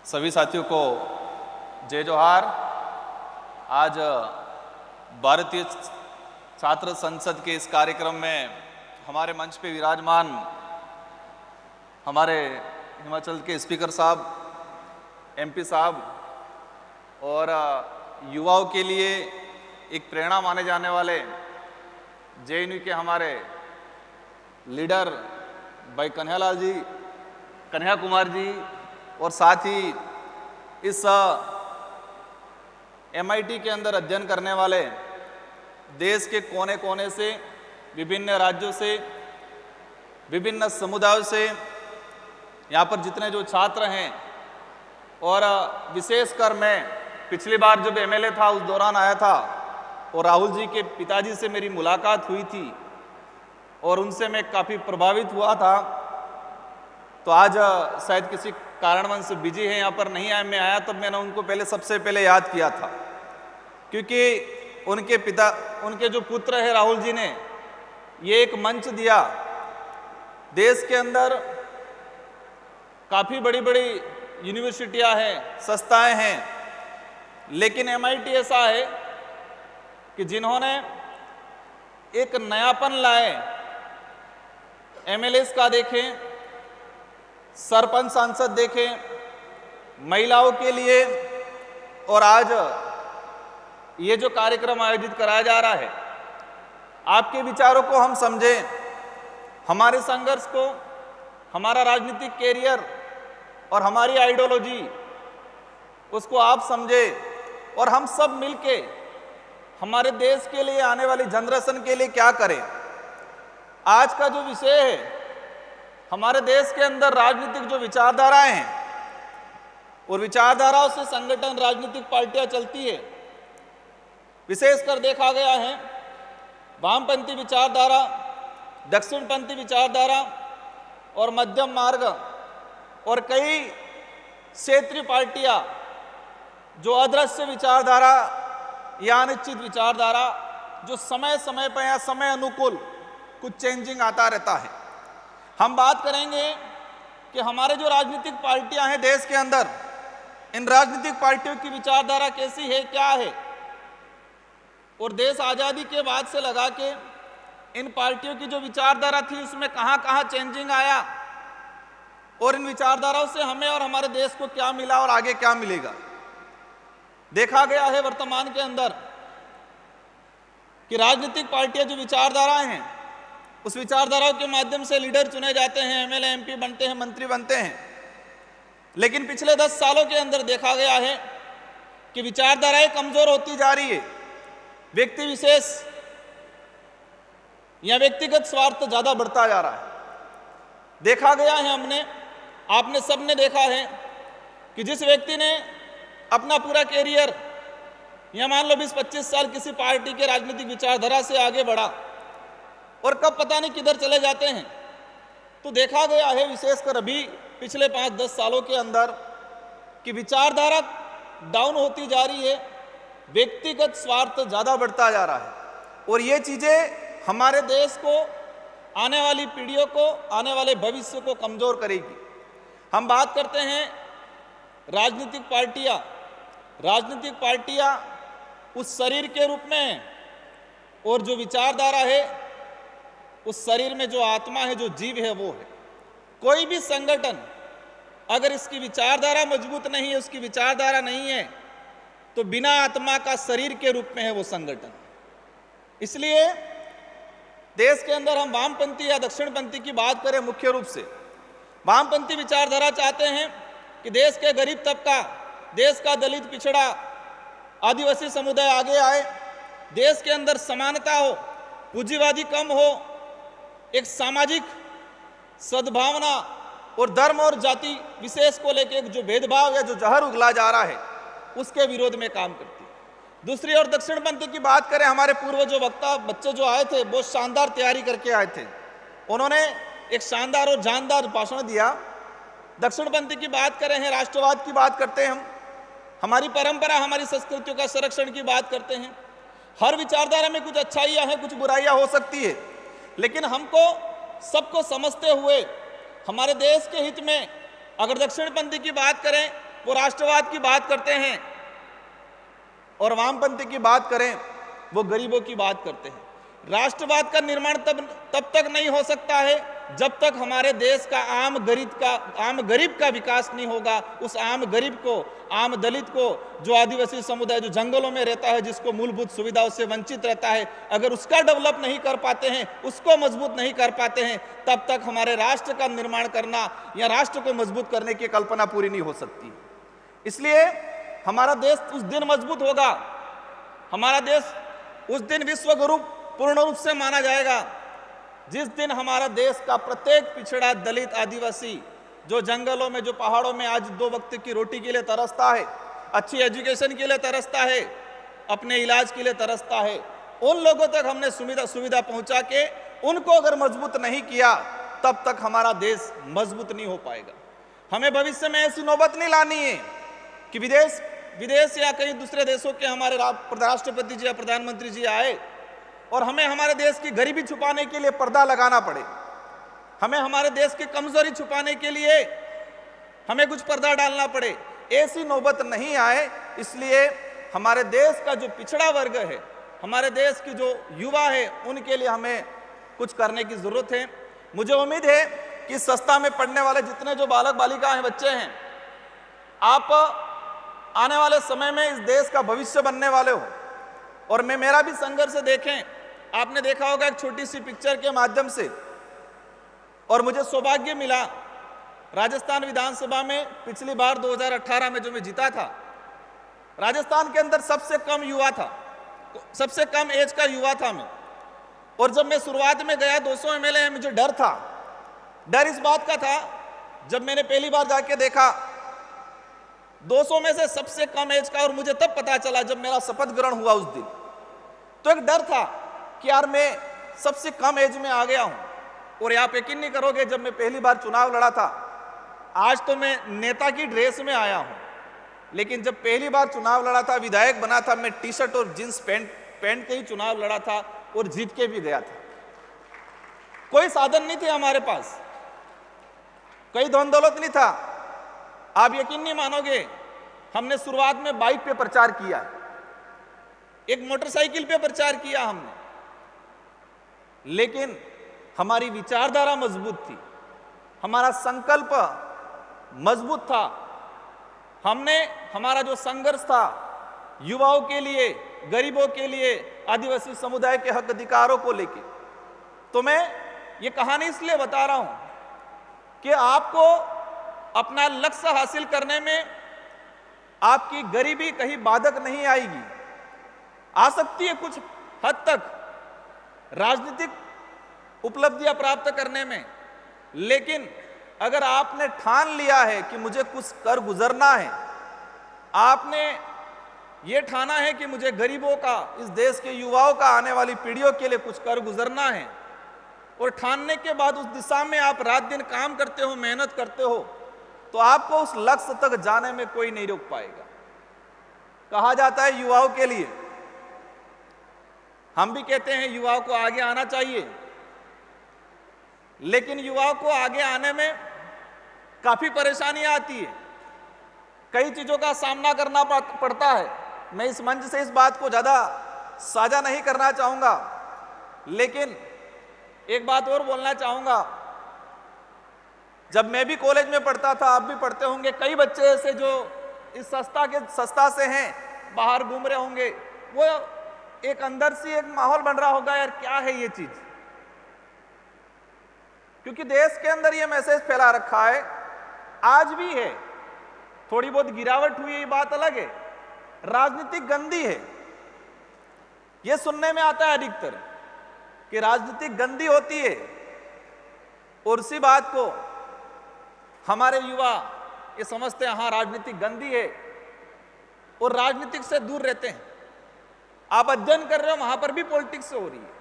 सभी साथियों को जय जोहार। आज भारतीय छात्र संसद के इस कार्यक्रम में हमारे मंच पे विराजमान हमारे हिमाचल के स्पीकर साहब, एमपी साहब और युवाओं के लिए एक प्रेरणा माने जाने वाले जेएनयू के हमारे लीडर भाई कन्हैया कुमार जी और साथ ही इस MIT के अंदर अध्ययन करने वाले देश के कोने कोने से, विभिन्न राज्यों से, विभिन्न समुदायों से यहाँ पर जितने जो छात्र हैं, और विशेषकर मैं पिछली बार जब MLA था उस दौरान आया था और राहुल जी के पिताजी से मेरी मुलाकात हुई थी और उनसे मैं काफ़ी प्रभावित हुआ था। तो आज शायद किसी कारणवश बिजी है, यहाँ पर नहीं आया, मैं आया तब मैंने उनको सबसे पहले याद किया था, क्योंकि उनके जो पुत्र है राहुल जी ने ये एक मंच दिया। देश के अंदर काफ़ी बड़ी बड़ी यूनिवर्सिटियां हैं, संस्थाएं हैं, लेकिन MIT ऐसा है कि जिन्होंने एक नयापन लाए, MLAs का देखें, सरपंच सांसद देखें, महिलाओं के लिए, और आज ये जो कार्यक्रम आयोजित कराया जा रहा है, आपके विचारों को हम समझें, हमारे संघर्ष को, हमारा राजनीतिक कैरियर और हमारी आइडियोलॉजी उसको आप समझें और हम सब मिलके हमारे देश के लिए, आने वाली जनरेशन के लिए क्या करें। आज का जो विषय है, हमारे देश के अंदर राजनीतिक जो विचारधाराएं हैं और विचारधाराओं से संगठन, राजनीतिक पार्टियां चलती है। विशेषकर देखा गया है वामपंथी विचारधारा, दक्षिणपंथी विचारधारा और मध्यम मार्ग, और कई क्षेत्रीय पार्टियां जो अदृश्य विचारधारा या अनिश्चित विचारधारा, जो समय समय पर या समय अनुकूल कुछ चेंजिंग आता रहता है। हम बात करेंगे कि हमारे जो राजनीतिक पार्टियां हैं देश के अंदर, इन राजनीतिक पार्टियों की विचारधारा कैसी है, क्या है, और देश आज़ादी के बाद से लगा के इन पार्टियों की जो विचारधारा थी उसमें कहां कहां चेंजिंग आया, और इन विचारधाराओं से हमें और हमारे देश को क्या मिला और आगे क्या मिलेगा। देखा गया है वर्तमान के अंदर कि राजनीतिक पार्टियां जो विचारधाराएं हैं, उस विचारधाराओं के माध्यम से लीडर चुने जाते हैं, MLA MP बनते हैं, मंत्री बनते हैं, लेकिन पिछले 10 सालों के अंदर देखा गया है कि विचारधाराएं कमजोर होती जा रही है। व्यक्ति विशेष या व्यक्तिगत स्वार्थ ज्यादा बढ़ता जा रहा है। देखा गया है, आपने सबने देखा है कि जिस व्यक्ति ने अपना पूरा कैरियर या मान लो 20-25 साल किसी पार्टी के राजनीतिक विचारधारा से आगे बढ़ा और कब पता नहीं किधर चले जाते हैं, तो देखा गया है विशेषकर अभी पिछले 5-10 सालों के अंदर कि विचारधारा डाउन होती जा रही है, व्यक्तिगत स्वार्थ ज़्यादा बढ़ता जा रहा है, और ये चीज़ें हमारे देश को, आने वाली पीढ़ियों को, आने वाले भविष्य को कमज़ोर करेगी। हम बात करते हैं राजनीतिक पार्टियाँ उस शरीर के रूप में हैं, और जो विचारधारा है उस शरीर में जो आत्मा है, जो जीव है, वो है। कोई भी संगठन अगर इसकी विचारधारा मजबूत नहीं है, उसकी विचारधारा नहीं है, तो बिना आत्मा का शरीर के रूप में है वो संगठन। इसलिए देश के अंदर हम वामपंथी या दक्षिणपंथी की बात करें, मुख्य रूप से वामपंथी विचारधारा चाहते हैं कि देश के गरीब तबका, देश का दलित, पिछड़ा, आदिवासी समुदाय आगे आए, देश के अंदर समानता हो, पूंजीवादी कम हो, एक सामाजिक सद्भावना और धर्म और जाति विशेष को लेकर जो भेदभाव या जो जहर उगला जा रहा है उसके विरोध में काम करती है। दूसरी ओर दक्षिणपंथी की बात करें, हमारे पूर्व जो वक्ता बच्चे जो आए थे बहुत शानदार तैयारी करके आए थे, उन्होंने एक शानदार और जानदार भाषण दिया। दक्षिणपंथी की बात करें हैं, राष्ट्रवाद की बात करते हैं, हम हमारी परंपरा, हमारी संस्कृतियों का संरक्षण की बात करते हैं। हर विचारधारा में कुछ अच्छाइयाँ हैं, कुछ बुराइयाँ हो सकती है, लेकिन हमको सबको समझते हुए हमारे देश के हित में अगर दक्षिणपंथी की बात करें वो राष्ट्रवाद की बात करते हैं, और वामपंथी की बात करें वो गरीबों की बात करते हैं। राष्ट्रवाद का निर्माण तब तक नहीं हो सकता है जब तक हमारे देश का आम गरीब का विकास नहीं होगा। उस आम गरीब को, आम दलित को, जो आदिवासी समुदाय जो जंगलों में रहता है, जिसको मूलभूत सुविधाओं से वंचित रहता है, अगर उसका डेवलप नहीं कर पाते हैं, उसको मजबूत नहीं कर पाते हैं, तब तक हमारे राष्ट्र का निर्माण करना या राष्ट्र को मजबूत करने की कल्पना पूरी नहीं हो सकती। इसलिए हमारा देश उस दिन मजबूत होगा, हमारा देश उस दिन विश्व गुरु पूर्ण रूप से माना जाएगा जिस दिन हमारा देश का प्रत्येक पिछड़ा दलित आदिवासी जो जंगलों में, जो पहाड़ों में आज 2 वक्त की रोटी के लिए तरसता है, अच्छी एजुकेशन के लिए तरसता है, अपने इलाज के लिए तरसता है, उन लोगों तक हमने सुविधा पहुंचा के उनको अगर मजबूत नहीं किया तब तक हमारा देश मजबूत नहीं हो पाएगा। हमें भविष्य में ऐसी नौबत नहीं लानी है कि विदेश या कहीं दूसरे देशों के हमारे राष्ट्रपति जी या प्रधानमंत्री जी आए और हमें हमारे देश की गरीबी छुपाने के लिए पर्दा लगाना पड़े, हमें हमारे देश की कमजोरी छुपाने के लिए हमें कुछ पर्दा डालना पड़े। ऐसी नौबत नहीं आए, इसलिए हमारे देश का जो पिछड़ा वर्ग है, हमारे देश की जो युवा है, उनके लिए हमें कुछ करने की जरूरत है। मुझे उम्मीद है कि संस्था में पढ़ने वाले जितने जो बालक बालिका हैं, बच्चे हैं, आप आने वाले समय में इस देश का भविष्य बनने वाले हो। और मेरा भी संघर्ष देखें, आपने देखा होगा एक छोटी सी पिक्चर के माध्यम से, और मुझे सौभाग्य मिला राजस्थान विधानसभा में पिछली बार 2018 में जो मैं जीता था, राजस्थान के अंदर सबसे कम युवा था, सबसे कम एज का युवा था मैं। और जब मैं शुरुआत में गया 200 एमएलए है, मुझे डर था। डर इस बात का था, जब मैंने पहली बार जाके देखा 200 में से सबसे कम एज का, और मुझे तब पता चला जब मेरा शपथ ग्रहण हुआ उस दिन, तो एक डर था कि यार मैं सबसे कम एज में आ गया हूं। और आप यकीन नहीं करोगे, जब मैं पहली बार चुनाव लड़ा था, आज तो मैं नेता की ड्रेस में आया हूं, लेकिन जब पहली बार चुनाव लड़ा था, विधायक बना था, मैं टी शर्ट और जींस पैंट के ही चुनाव लड़ा था और जीत के भी गया था। कोई साधन नहीं थे हमारे पास, कोई धन दौलत नहीं था। आप यकीन नहीं मानोगे, हमने शुरुआत में बाइक पे प्रचार किया, एक मोटरसाइकिल पे प्रचार किया हमने, लेकिन हमारी विचारधारा मजबूत थी, हमारा संकल्प मजबूत था। हमारा जो संघर्ष था युवाओं के लिए, गरीबों के लिए, आदिवासी समुदाय के हक अधिकारों को लेके। तो मैं ये कहानी इसलिए बता रहा हूं कि आपको अपना लक्ष्य हासिल करने में आपकी गरीबी कहीं बाधक नहीं आएगी। आ सकती है कुछ हद तक राजनीतिक उपलब्धियां प्राप्त करने में, लेकिन अगर आपने ठान लिया है कि मुझे कुछ कर गुजरना है, आपने ये ठाना है कि मुझे गरीबों का, इस देश के युवाओं का, आने वाली पीढ़ियों के लिए कुछ कर गुजरना है, और ठानने के बाद उस दिशा में आप रात दिन काम करते हो, मेहनत करते हो, तो आपको उस लक्ष्य तक जाने में कोई नहीं रोक पाएगा। कहा जाता है युवाओं के लिए, हम भी कहते हैं युवाओं को आगे आना चाहिए, लेकिन युवाओं को आगे आने में काफी परेशानियां आती है, कई चीजों का सामना करना पड़ता है। मैं इस मंच से इस बात को ज्यादा साझा नहीं करना चाहूंगा, लेकिन एक बात और बोलना चाहूंगा। जब मैं भी कॉलेज में पढ़ता था, आप भी पढ़ते होंगे, कई बच्चे ऐसे जो इस संस्था से हैं, बाहर घूम रहे होंगे, वो एक अंदर से एक माहौल बन रहा होगा, यार क्या है ये चीज, क्योंकि देश के अंदर ये मैसेज फैला रखा है, आज भी है, थोड़ी बहुत गिरावट हुई है, ये बात अलग है, राजनीतिक गंदी है। ये सुनने में आता है अधिकतर कि राजनीतिक गंदी होती है, और उसी बात को हमारे युवा ये समझते हैं, हाँ राजनीतिक गंदी है, और राजनीतिक से दूर रहते हैं। आप अध्ययन कर रहे हो, वहां पर भी पॉलिटिक्स हो रही है।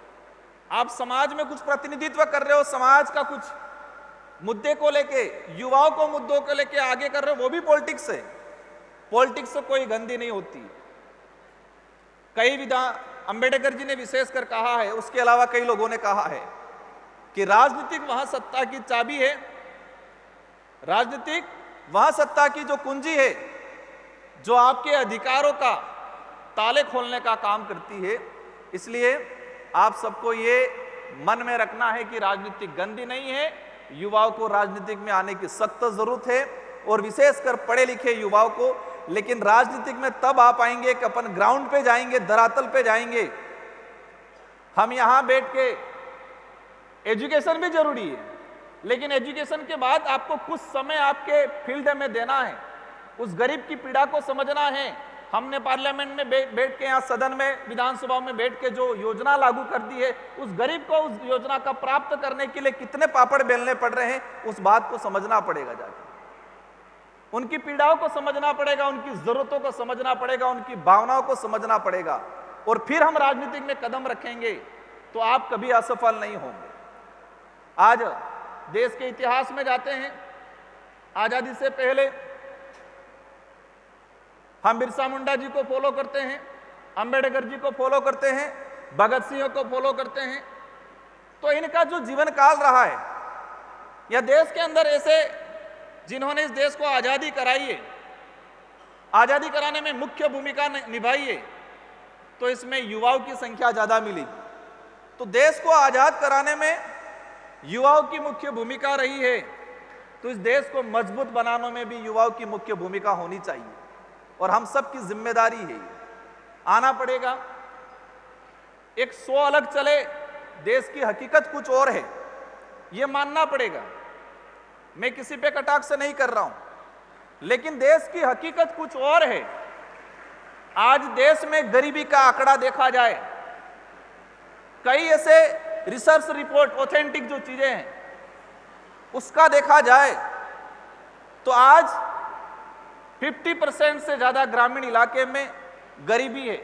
आप समाज में कुछ प्रतिनिधित्व कर रहे हो, समाज का कुछ मुद्दे को लेके, युवाओं को मुद्दों को लेके आगे कर रहे हो, वो भी पॉलिटिक्स है। पॉलिटिक्स से कोई गंदी नहीं होती। कई अंबेडकर जी ने विशेषकर कहा है, उसके अलावा कई लोगों ने कहा है कि राजनीतिक वहां सत्ता की चाबी है, राजनीतिक वह सत्ता की जो कुंजी है, जो आपके अधिकारों का ताले खोलने का काम करती है। इसलिए आप सबको ये मन में रखना है कि राजनीति गंदी नहीं है, युवाओं को राजनीतिक में आने की सख्त जरूरत है, और विशेषकर पढ़े लिखे युवाओं को। लेकिन राजनीतिक में तब आ पाएंगे कि अपन ग्राउंड पे जाएंगे, धरातल पे जाएंगे। हम यहां बैठ के, एजुकेशन भी जरूरी है, लेकिन एजुकेशन के बाद आपको कुछ समय आपके फील्ड में देना है, उस गरीब की पीड़ा को समझना है। हमने पार्लियामेंट में बैठ के, यहाँ सदन में, विधानसभा में बैठ के जो योजना लागू कर दी है, उस गरीब को उस योजना का प्राप्त करने के लिए कितने पापड़ बेलने पड़ रहे हैं, उस बात को समझना पड़ेगा। जाके उनकी पीड़ाओं को समझना पड़ेगा, उनकी जरूरतों को समझना पड़ेगा, उनकी भावनाओं को समझना पड़ेगा, और फिर हम राजनीतिक में कदम रखेंगे तो आप कभी असफल नहीं होंगे। आज देश के इतिहास में जाते हैं, आजादी से पहले हम बिरसा मुंडा जी को फॉलो करते हैं, अंबेडकर जी को फॉलो करते हैं, भगत सिंह को फॉलो करते हैं। तो इनका जो जीवन काल रहा है, या देश के अंदर ऐसे जिन्होंने इस देश को आजादी कराई है, आजादी कराने में मुख्य भूमिका निभाई है, तो इसमें युवाओं की संख्या ज्यादा मिली। तो देश को आजाद कराने में युवाओं की मुख्य भूमिका रही है, तो इस देश को मजबूत बनाने में भी युवाओं की मुख्य भूमिका होनी चाहिए, और हम सब की जिम्मेदारी है। आना पड़ेगा। एक 100 अलग चले, देश की हकीकत कुछ और है, यह मानना पड़ेगा। मैं किसी पे कटाक्ष नहीं कर रहा हूं, लेकिन देश की हकीकत कुछ और है। आज देश में गरीबी का आंकड़ा देखा जाए, कई ऐसे रिसर्च रिपोर्ट, ऑथेंटिक जो चीजें हैं, उसका देखा जाए तो आज 50% से ज्यादा ग्रामीण इलाके में गरीबी है।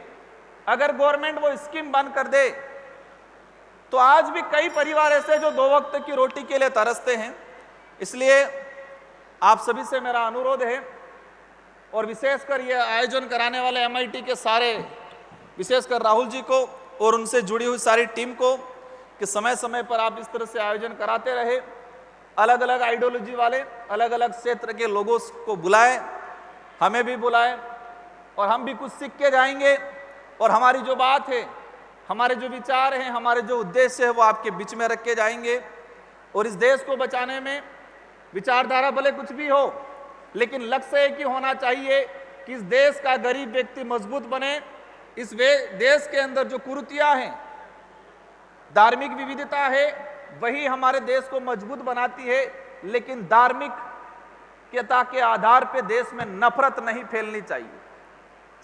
अगर गवर्नमेंट वो स्कीम बंद कर दे तो आज भी कई परिवार ऐसे जो 2 वक्त की रोटी के लिए तरसते हैं। इसलिए आप सभी से मेरा अनुरोध है, और विशेषकर ये आयोजन कराने वाले MIT के सारे, विशेषकर राहुल जी को और उनसे जुड़ी हुई सारी टीम को, कि समय समय पर आप इस तरह से आयोजन कराते रहे। अलग अलग आइडियोलॉजी वाले, अलग अलग क्षेत्र के लोगों को बुलाएं, हमें भी बुलाएं, और हम भी कुछ सीख के जाएंगे। और हमारी जो बात है, हमारे जो विचार हैं, हमारे जो उद्देश्य है, वो आपके बीच में रख के जाएंगे। और इस देश को बचाने में विचारधारा भले कुछ भी हो, लेकिन लक्ष्य एक ही होना चाहिए कि इस देश का गरीब व्यक्ति मजबूत बने। इस देश के अंदर जो कुरीतियां हैं, धार्मिक विविधता है, वही हमारे देश को मजबूत बनाती है। लेकिन धार्मिकता के आधार पे देश में नफरत नहीं फैलनी चाहिए।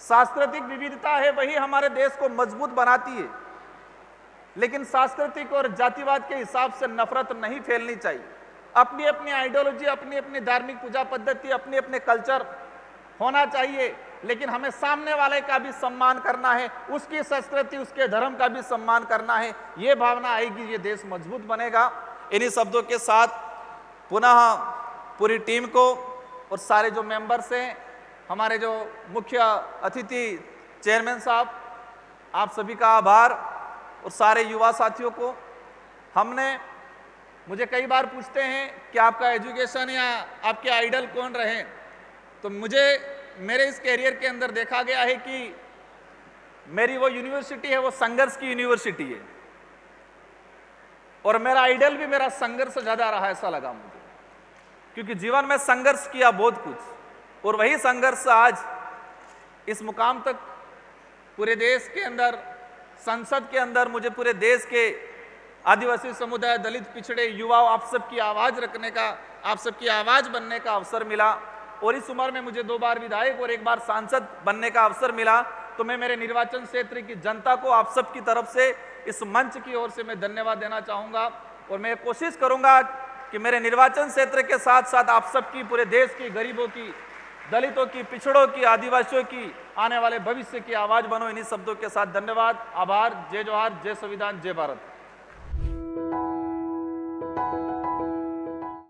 सांस्कृतिक विविधता है, वही हमारे देश को मजबूत बनाती है, लेकिन सांस्कृतिक और जातिवाद के हिसाब से नफरत नहीं फैलनी चाहिए। अपनी अपनी आइडियोलॉजी, अपनी अपनी धार्मिक पूजा पद्धति, अपने अपने कल्चर होना चाहिए, लेकिन हमें सामने वाले का भी सम्मान करना है, उसकी संस्कृति, उसके धर्म का भी सम्मान करना है। ये भावना आएगी, ये देश मजबूत बनेगा। इन्हीं शब्दों के साथ पुनः पूरी टीम को और सारे जो मेंबर्स हैं, हमारे जो मुख्य अतिथि चेयरमैन साहब, आप सभी का आभार, और सारे युवा साथियों को। मुझे कई बार पूछते हैं कि आपका एजुकेशन या आपके आइडल कौन रहे, तो मेरे इस कैरियर के अंदर देखा गया है कि मेरी वो यूनिवर्सिटी है, वो संघर्ष की यूनिवर्सिटी है, और मेरा आइडल भी मेरा संघर्ष ज्यादा रहा, ऐसा लगा मुझे, क्योंकि जीवन में संघर्ष किया बहुत कुछ, और वही संघर्ष आज इस मुकाम तक पूरे देश के अंदर, संसद के अंदर, मुझे पूरे देश के आदिवासी समुदाय, दलित, पिछड़े युवाओं, आप सबकी आवाज रखने का, आप सबकी आवाज बनने का अवसर मिला। और इस उम्र में मुझे 2 बार विधायक और 1 बार सांसद बनने का अवसर मिला। तो मैं मेरे निर्वाचन क्षेत्र की जनता को, आप सबकी तरफ से, इस मंच की ओर से मैं धन्यवाद देना चाहूंगा। और मैं कोशिश करूंगा कि मेरे निर्वाचन क्षेत्र के साथ साथ आप सबकी, पूरे देश की, गरीबों की, दलितों की, पिछड़ों की, आदिवासियों की, आने वाले भविष्य की आवाज बनो। इन्हीं शब्दों के साथ धन्यवाद, आभार। जय जोहार, जय संविधान, जय भारत।